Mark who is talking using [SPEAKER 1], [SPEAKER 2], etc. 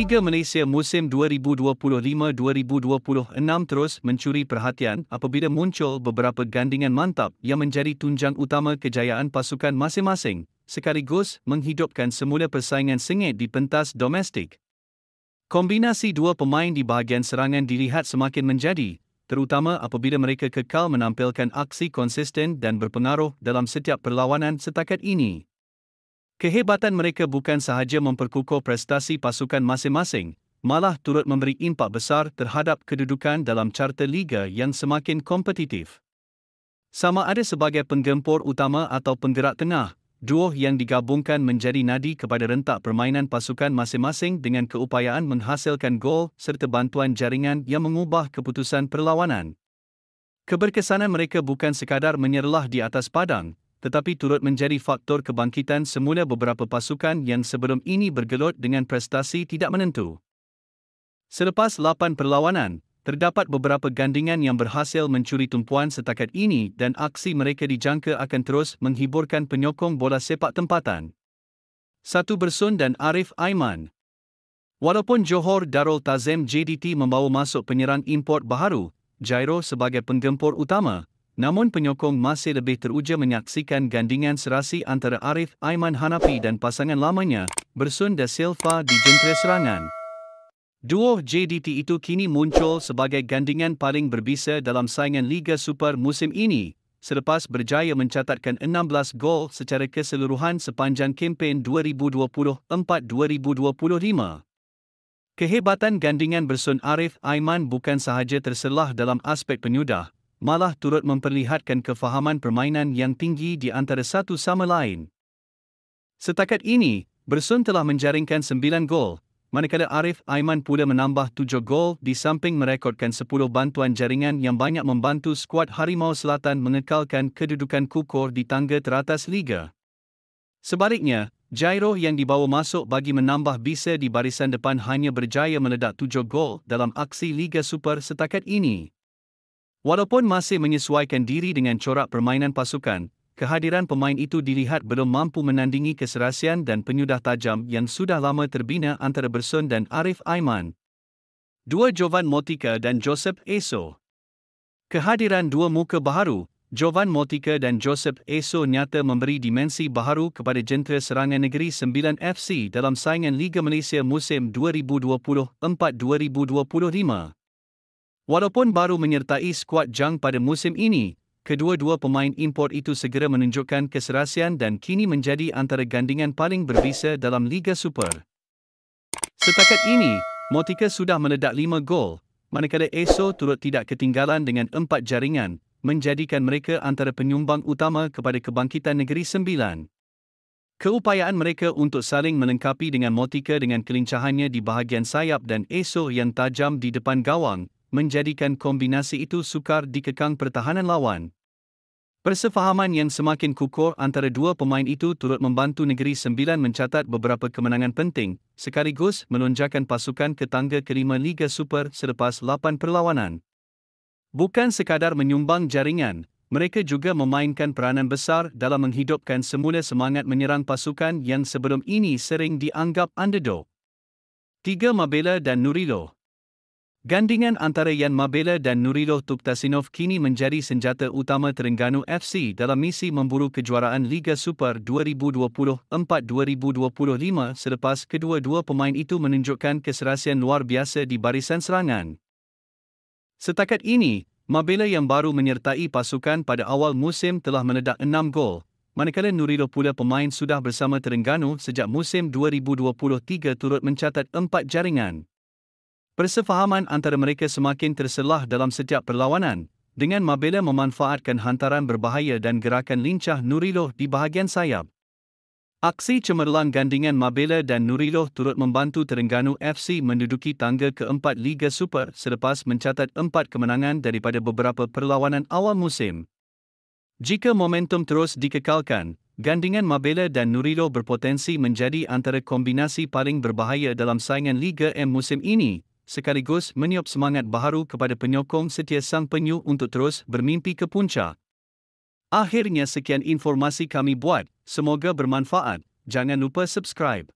[SPEAKER 1] Liga Malaysia musim 2025-2026 terus mencuri perhatian apabila muncul beberapa gandingan mantap yang menjadi tunjang utama kejayaan pasukan masing-masing, sekaligus menghidupkan semula persaingan sengit di pentas domestik. Kombinasi dua pemain di bahagian serangan dilihat semakin menjadi, terutama apabila mereka kekal menampilkan aksi konsisten dan berpengaruh dalam setiap perlawanan setakat ini. Kehebatan mereka bukan sahaja memperkukuh prestasi pasukan masing-masing, malah turut memberi impak besar terhadap kedudukan dalam carta liga yang semakin kompetitif. Sama ada sebagai penggempur utama atau penggerak tengah, duo yang digabungkan menjadi nadi kepada rentak permainan pasukan masing-masing dengan keupayaan menghasilkan gol serta bantuan jaringan yang mengubah keputusan perlawanan. Keberkesanan mereka bukan sekadar menyerlah di atas padang, tetapi turut menjadi faktor kebangkitan semula beberapa pasukan yang sebelum ini bergelut dengan prestasi tidak menentu. Selepas 8 perlawanan, terdapat beberapa gandingan yang berhasil mencuri tumpuan setakat ini dan aksi mereka dijangka akan terus menghiburkan penyokong bola sepak tempatan. Satu Bersun dan Arif Aiman. Walaupun Johor Darul Tazim JDT membawa masuk penyerang import baharu, Jairo sebagai penggempur utama, namun penyokong masih lebih teruja menyaksikan gandingan serasi antara Arif Aiman Hanafi dan pasangan lamanya, Bersun da Silva di jentera serangan. Duo JDT itu kini muncul sebagai gandingan paling berbisa dalam saingan Liga Super musim ini, selepas berjaya mencatatkan 16 gol secara keseluruhan sepanjang kempen 2024-2025. Kehebatan gandingan Bersun Arif Aiman bukan sahaja terselah dalam aspek penyudah, malah turut memperlihatkan kefahaman permainan yang tinggi di antara satu sama lain. Setakat ini, Bersun telah menjaringkan 9 gol, manakala Arif Aiman pula menambah 7 gol di samping merekodkan 10 bantuan jaringan yang banyak membantu skuad Harimau Selatan mengekalkan kedudukan kukuh di tangga teratas Liga. Sebaliknya, Jairo yang dibawa masuk bagi menambah bisa di barisan depan hanya berjaya meledak 7 gol dalam aksi Liga Super setakat ini. Walaupun masih menyesuaikan diri dengan corak permainan pasukan, kehadiran pemain itu dilihat belum mampu menandingi keserasian dan penyudah tajam yang sudah lama terbina antara Bersun dan Arif Aiman. Dua Jovan Motika dan Joseph Eso. Kehadiran dua muka baharu, Jovan Motika dan Joseph Eso nyata memberi dimensi baharu kepada jentera serangan negeri 9 FC dalam saingan Liga Malaysia musim 2024-2025. Walaupun baru menyertai skuad Jang pada musim ini, kedua-dua pemain import itu segera menunjukkan keserasian dan kini menjadi antara gandingan paling berbisa dalam Liga Super. Setakat ini, Motika sudah meledak 5 gol, manakala Eso turut tidak ketinggalan dengan 4 jaringan, menjadikan mereka antara penyumbang utama kepada kebangkitan Negeri Sembilan. Keupayaan mereka untuk saling melengkapi dengan Motika dengan kelincahannya di bahagian sayap dan Eso yang tajam di depan gawang, menjadikan kombinasi itu sukar dikekang pertahanan lawan. Persefahaman yang semakin kukuh antara dua pemain itu turut membantu Negeri Sembilan mencatat beberapa kemenangan penting, sekaligus melonjakkan pasukan ke tangga kelima Liga Super selepas 8 perlawanan. Bukan sekadar menyumbang jaringan, mereka juga memainkan peranan besar dalam menghidupkan semula semangat menyerang pasukan yang sebelum ini sering dianggap underdog. 3 Mabela dan Nurilo. Gandingan antara Yan Mabela dan Nurilo Tuktasinov kini menjadi senjata utama Terengganu FC dalam misi memburu kejuaraan Liga Super 2024-2025 selepas kedua-dua pemain itu menunjukkan keserasian luar biasa di barisan serangan. Setakat ini, Mabela yang baru menyertai pasukan pada awal musim telah meledak 6 gol, manakala Nurilo pula pemain sudah bersama Terengganu sejak musim 2023 turut mencatat 4 jaringan. Persefahaman antara mereka semakin terselah dalam setiap perlawanan, dengan Mabela memanfaatkan hantaran berbahaya dan gerakan lincah Nurilo di bahagian sayap. Aksi cemerlang gandingan Mabela dan Nurilo turut membantu Terengganu FC menduduki tangga keempat Liga Super selepas mencatat 4 kemenangan daripada beberapa perlawanan awal musim. Jika momentum terus dikekalkan, gandingan Mabela dan Nurilo berpotensi menjadi antara kombinasi paling berbahaya dalam saingan Liga M musim ini, sekaligus meniup semangat baharu kepada penyokong setia Sang Penyu untuk terus bermimpi ke puncak. Akhirnya sekian informasi kami buat, semoga bermanfaat. Jangan lupa subscribe.